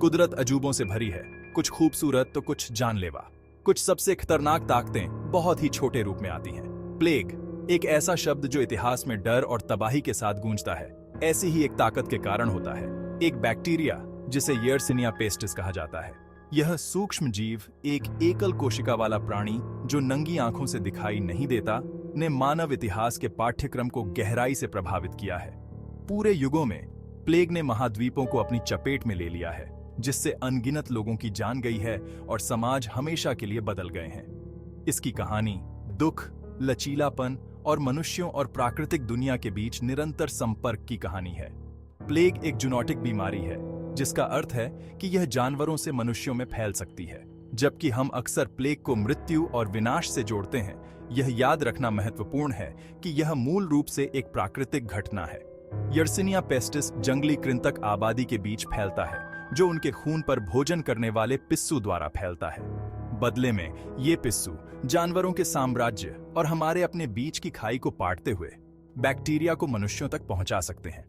कुदरत अजूबों से भरी है, कुछ खूबसूरत तो कुछ जानलेवा। कुछ सबसे खतरनाक ताकतें बहुत ही छोटे रूप में आती हैं। प्लेग एक ऐसा शब्द जो इतिहास में डर और तबाही के साथ गूंजता है, ऐसी ही एक ताकत के कारण होता है। एक बैक्टीरिया जिसे यर्सिनिया पेस्टिस कहा जाता है। यह सूक्ष्म जीव, एक एकल कोशिका वाला प्राणी जो नंगी आंखों से दिखाई नहीं देता, ने मानव इतिहास के पाठ्यक्रम को गहराई से प्रभावित किया है। पूरे युगों में प्लेग ने महाद्वीपों को अपनी चपेट में ले लिया है, जिससे अनगिनत लोगों की जान गई है और समाज हमेशा के लिए बदल गए हैं। इसकी कहानी दुख, लचीलापन और मनुष्यों और प्राकृतिक दुनिया के बीच निरंतर संपर्क की कहानी है। प्लेग एक जूनोटिक बीमारी है, जिसका अर्थ है कि यह जानवरों से मनुष्यों में फैल सकती है। जबकि हम अक्सर प्लेग को मृत्यु और विनाश से जोड़ते हैं, यह याद रखना महत्वपूर्ण है कि यह मूल रूप से एक प्राकृतिक घटना है। यर्सिनिया पेस्टिस जंगली कृंतक आबादी के बीच फैलता है, जो उनके खून पर भोजन करने वाले पिस्सू द्वारा फैलता है। बदले में ये पिस्सू जानवरों के साम्राज्य और हमारे अपने बीच की खाई को पाटते हुए बैक्टीरिया को मनुष्यों तक पहुंचा सकते हैं।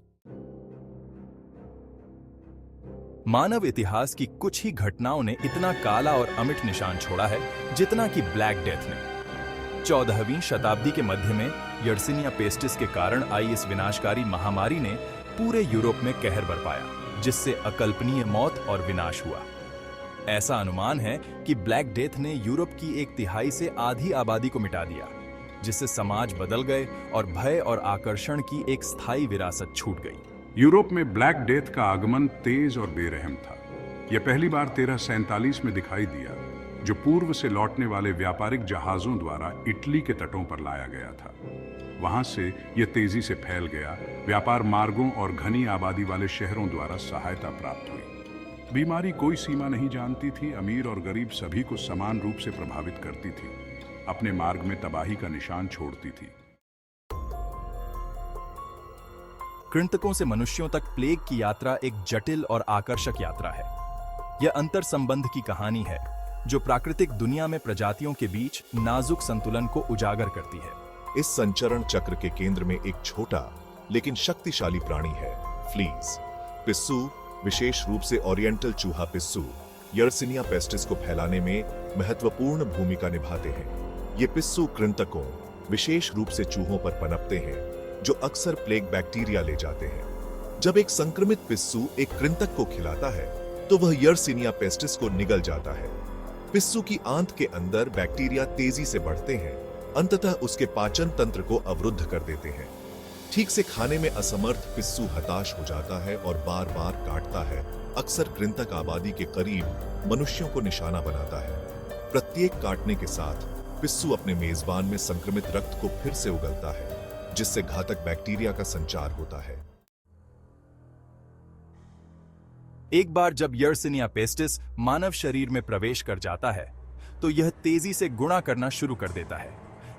मानव इतिहास की कुछ ही घटनाओं ने इतना काला और अमिट निशान छोड़ा है जितना कि ब्लैक डेथ ने। 14वीं शताब्दी के मध्य में यर्सिनिया पेस्टिस के कारण आई इस विनाशकारी महामारी ने पूरे यूरोप में कहर बरपाया, जिससे अकल्पनीय मौत और विनाश हुआ। ऐसा अनुमान है कि ब्लैक डेथ ने यूरोप की 1/3 से आधी आबादी को मिटा दिया, जिससे समाज बदल गए और भय और आकर्षण की एक स्थायी विरासत छूट गई। यूरोप में ब्लैक डेथ का आगमन तेज और बेरहम था। यह पहली बार 1347 में दिखाई दिया, जो पूर्व से लौटने वाले व्यापारिक जहाजों द्वारा इटली के तटों पर लाया गया था। वहां से यह तेजी से फैल गया। व्यापार मार्गों और घनी आबादी वाले शहरों द्वारा सहायता प्राप्त हुई। बीमारी कोई सीमा नहीं जानती थी। अमीर और गरीब सभी को समान रूप से प्रभावित करती थी, अपने मार्ग में तबाही का निशान छोड़ती थी। कृंतकों से मनुष्यों तक प्लेग की यात्रा एक जटिल और आकर्षक यात्रा है। यह अंतर संबंध की कहानी है, जो प्राकृतिक दुनिया में प्रजातियों के बीच नाजुक संतुलन को उजागर करती है। इस संचरण चक्र के केंद्र में एक छोटा लेकिन शक्तिशाली प्राणी है, फ्लीज। पिस्सू, विशेष रूप से ओरिएंटल चूहा पिस्सू, यर्सिनिया पेस्टिस को फैलाने में महत्वपूर्ण भूमिका निभाते हैं। ये पिस्सू कृंतकों, विशेष रूप से चूहों पर पनपते हैं, जो अक्सर प्लेग बैक्टीरिया ले जाते हैं। जब एक संक्रमित पिस्सू एक कृंतक को खिलाता है, तो वह यर्सिनिया पेस्टिस को निगल जाता है। पिस्सू की आंत के अंदर बैक्टीरिया तेजी से बढ़ते हैं, अंततः उसके पाचन तंत्र को अवरुद्ध कर देते हैं। ठीक से खाने में असमर्थ पिस्सू हताश हो जाता है और बार बार काटता है। अक्सर कृंतक आबादी के करीब मनुष्यों को निशाना बनाता है। प्रत्येक काटने के साथ पिस्सू अपने मेजबान में संक्रमित रक्त को फिर से उगलता है, जिससे घातक बैक्टीरिया का संचार होता है। एक बार जब यर्सिनिया पेस्टिस मानव शरीर में प्रवेश कर जाता है, तो यह तेजी से गुणा करना शुरू कर देता है,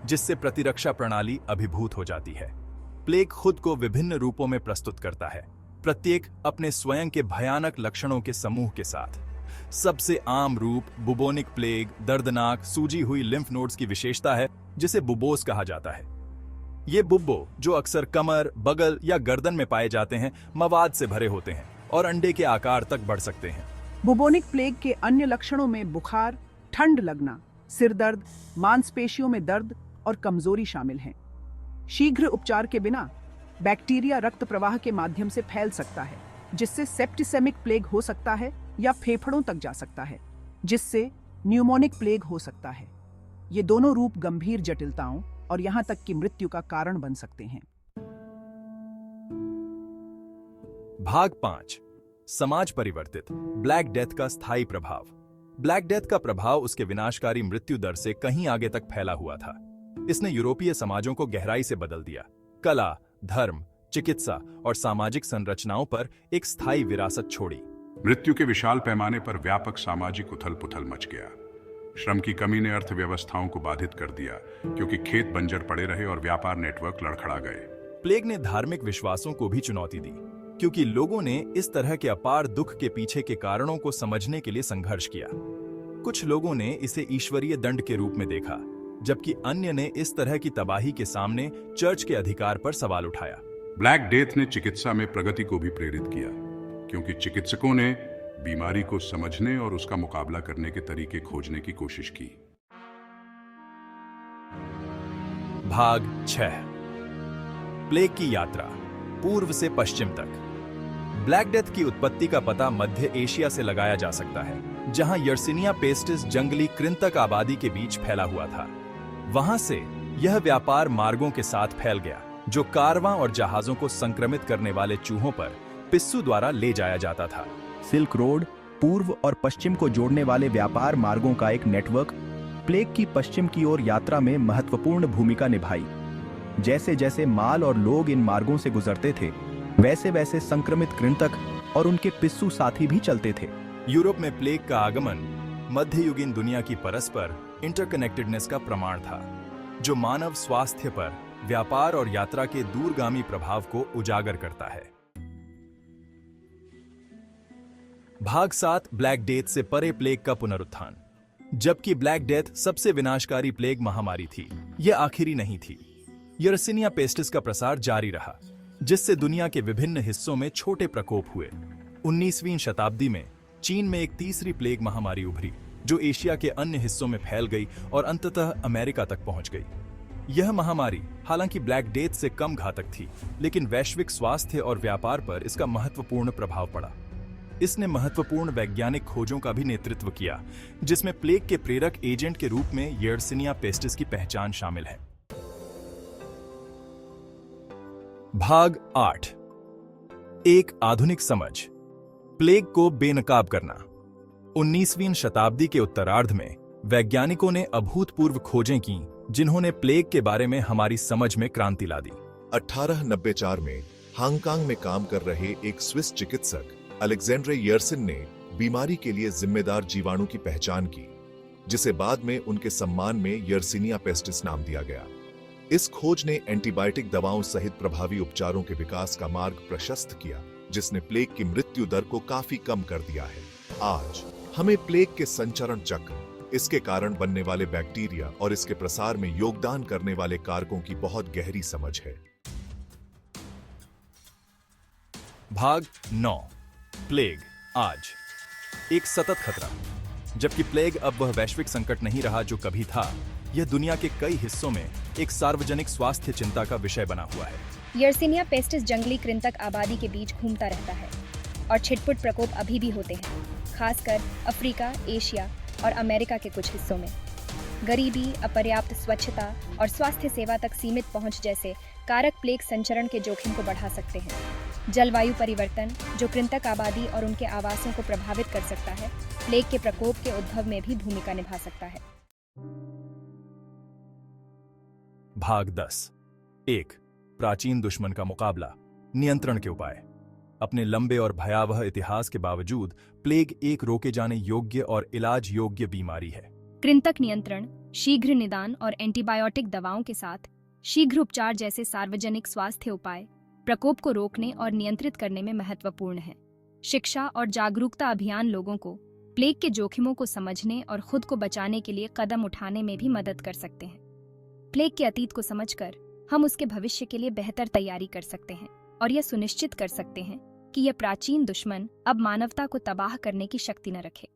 जिससे प्रतिरक्षा प्रणाली अभिभूत हो जाती है। प्लेग खुद को विभिन्न रूपों में प्रस्तुत करता है, प्रत्येक अपने स्वयं के भयानक लक्षणों के समूह के साथ। सबसे आम रूप बुबोनिक प्लेग, दर्दनाक सूजी हुई लिम्फ नोड्स की विशेषता है, जिसे बुबोस कहा जाता है। ये बुब्बो, जो अक्सर कमर, बगल या गर्दन में पाए जाते हैं, मवाद से भरे होते हैं और अंडे के आकार तक बढ़ सकते हैं। बुबोनिक प्लेग के अन्य लक्षणों में बुखार, ठंड लगना, सिर दर्द, मांसपेशियों में दर्द और कमजोरी शामिल हैं। शीघ्र उपचार के बिना बैक्टीरिया रक्त प्रवाह के माध्यम से फैल सकता है, जिससे सेप्टिसेमिक प्लेग हो सकता है या फेफड़ों तक जा सकता है, जिससे न्यूमोनिक प्लेग हो सकता है। ये दोनों रूप गंभीर जटिलताओं और यहां तक कि मृत्यु का कारण बन सकते हैं। भाग 5, समाज परिवर्तित, ब्लैक डेथ का स्थायी प्रभाव। ब्लैक डेथ का प्रभाव उसके विनाशकारी मृत्यु दर से कहीं आगे तक फैला हुआ था। इसने यूरोपीय समाजों को गहराई से बदल दिया। कला, धर्म, चिकित्सा और सामाजिक संरचनाओं पर एक स्थायी विरासत छोड़ी। मृत्यु के विशाल पैमाने पर व्यापक सामाजिक उथल-पुथल मच गया। श्रम की कमी ने अर्थव्यवस्थाओं को बाधित कर दिया, क्योंकि खेत बंजर पड़े रहे और व्यापार नेटवर्क लड़खड़ा गए। प्लेग ने धार्मिक विश्वासों को भी चुनौती दी, क्योंकि लोगों ने इस तरह के अपार दुख के पीछे के कारणों को समझने के लिए संघर्ष किया। कुछ लोगों ने इसे ईश्वरीय दंड के रूप में देखा, जबकि अन्य ने इस तरह की तबाही के सामने चर्च के अधिकार पर सवाल उठाया। ब्लैक डेथ ने चिकित्सा में प्रगति को भी प्रेरित किया, क्योंकि चिकित्सकों ने बीमारी को समझने और उसका मुकाबला करने के तरीके खोजने की कोशिश की। भाग 6 प्लेग की यात्रा पूर्व से पश्चिम तक। ब्लैक डेथ की उत्पत्ति का पता मध्य एशिया से लगाया जा सकता है, जहां यर्सिनिया पेस्टिस जंगली कृंतक आबादी के बीच फैला हुआ था। वहां से यह व्यापार मार्गों के साथ फैल गया, जो कारवां और जहाजों को संक्रमित करने वाले चूहों पर पिस्सू द्वारा ले जाया जाता था। सिल्क रोड पूर्व और पश्चिम को जोड़ने वाले व्यापार मार्गों का एक नेटवर्क प्लेग की पश्चिम की ओर यात्रा में महत्वपूर्ण भूमिका निभाई। जैसे जैसे माल और लोग इन मार्गों से गुजरते थे, वैसे वैसे संक्रमित कृंतक और उनके पिस्सू साथी भी चलते थे। यूरोप में प्लेग का आगमन मध्ययुगीन दुनिया की परस्पर इंटरकनेक्टेडनेस का प्रमाण था, जो मानव स्वास्थ्य पर व्यापार और यात्रा के दूरगामी प्रभाव को उजागर करता है। भाग 7 ब्लैक डेथ से परे प्लेग का पुनरुत्थान। जबकि ब्लैक डेथ सबसे विनाशकारी प्लेग महामारी थी, यह आखिरी नहीं थी। यर्सिनिया पेस्टिस का प्रसार जारी रहा, जिससे दुनिया के विभिन्न हिस्सों में छोटे प्रकोप हुए। 19वीं शताब्दी में चीन में एक तीसरी प्लेग महामारी उभरी, जो एशिया के अन्य हिस्सों में फैल गई और अंततः अमेरिका तक पहुंच गई। यह महामारी हालांकि ब्लैक डेथ से कम घातक थी, लेकिन वैश्विक स्वास्थ्य और व्यापार पर इसका महत्वपूर्ण प्रभाव पड़ा। इसने महत्वपूर्ण वैज्ञानिक खोजों का भी नेतृत्व किया, जिसमें प्लेग के प्रेरक एजेंट के रूप में यर्सिनिया पेस्टिस की पहचान शामिल है। भाग 8 एक आधुनिक समझ, प्लेग को बेनकाब करना। 19वीं शताब्दी के उत्तरार्ध में वैज्ञानिकों ने अभूतपूर्व खोजें की, जिन्होंने प्लेग के बारे में हमारी समझ में क्रांति ला दी। 1894 में हांगकांग में काम कर रहे एक स्विस चिकित्सक अलेक्जेंड्रे यर्सिन ने बीमारी के लिए जिम्मेदार जीवाणु की पहचान की, जिसे बाद में उनके सम्मान में यर्सिनिया पेस्टिस नाम दिया गया। इस खोज ने एंटीबायोटिक दवाओं सहित प्रभावी उपचारों के विकास का मार्ग प्रशस्त किया, जिसने प्लेग की मृत्यु दर को काफी कम कर दिया है। आज हमें प्लेग के संचरण चक्र, इसके कारण बनने वाले बैक्टीरिया और इसके प्रसार में योगदान करने वाले कारकों की बहुत गहरी समझ है। भाग 9 प्लेग आज एक सतत खतरा। जबकि प्लेग अब वह वैश्विक संकट नहीं रहा जो कभी था, यह दुनिया के कई हिस्सों में एक सार्वजनिक स्वास्थ्य चिंता का विषय बना हुआ है। यर्सिनिया पेस्टिस जंगली कृंतक आबादी के बीच घूमता रहता है और छिटपुट प्रकोप अभी भी होते हैं, खासकर अफ्रीका, एशिया और अमेरिका के कुछ हिस्सों में। गरीबी, अपर्याप्त स्वच्छता और स्वास्थ्य सेवा तक सीमित पहुंच जैसे कारक प्लेग संचरण के जोखिम को बढ़ा सकते हैं। जलवायु परिवर्तन, जो कृंतक आबादी और उनके आवासों को प्रभावित कर सकता है, प्लेग के प्रकोप के उद्भव में भी भूमिका निभा सकता है। भाग 10 एक प्राचीन दुश्मन का मुकाबला, नियंत्रण के उपाय। अपने लंबे और भयावह इतिहास के बावजूद प्लेग एक रोके जाने योग्य और इलाज योग्य बीमारी है। कृंतक नियंत्रण, शीघ्र निदान और एंटीबायोटिक दवाओं के साथ शीघ्र उपचार जैसे सार्वजनिक स्वास्थ्य उपाय प्रकोप को रोकने और नियंत्रित करने में महत्वपूर्ण है। शिक्षा और जागरूकता अभियान लोगों को प्लेग के जोखिमों को समझने और खुद को बचाने के लिए कदम उठाने में भी मदद कर सकते हैं। प्लेग के अतीत को समझकर हम उसके भविष्य के लिए बेहतर तैयारी कर सकते हैं और यह सुनिश्चित कर सकते हैं कि यह प्राचीन दुश्मन अब मानवता को तबाह करने की शक्ति न रखे।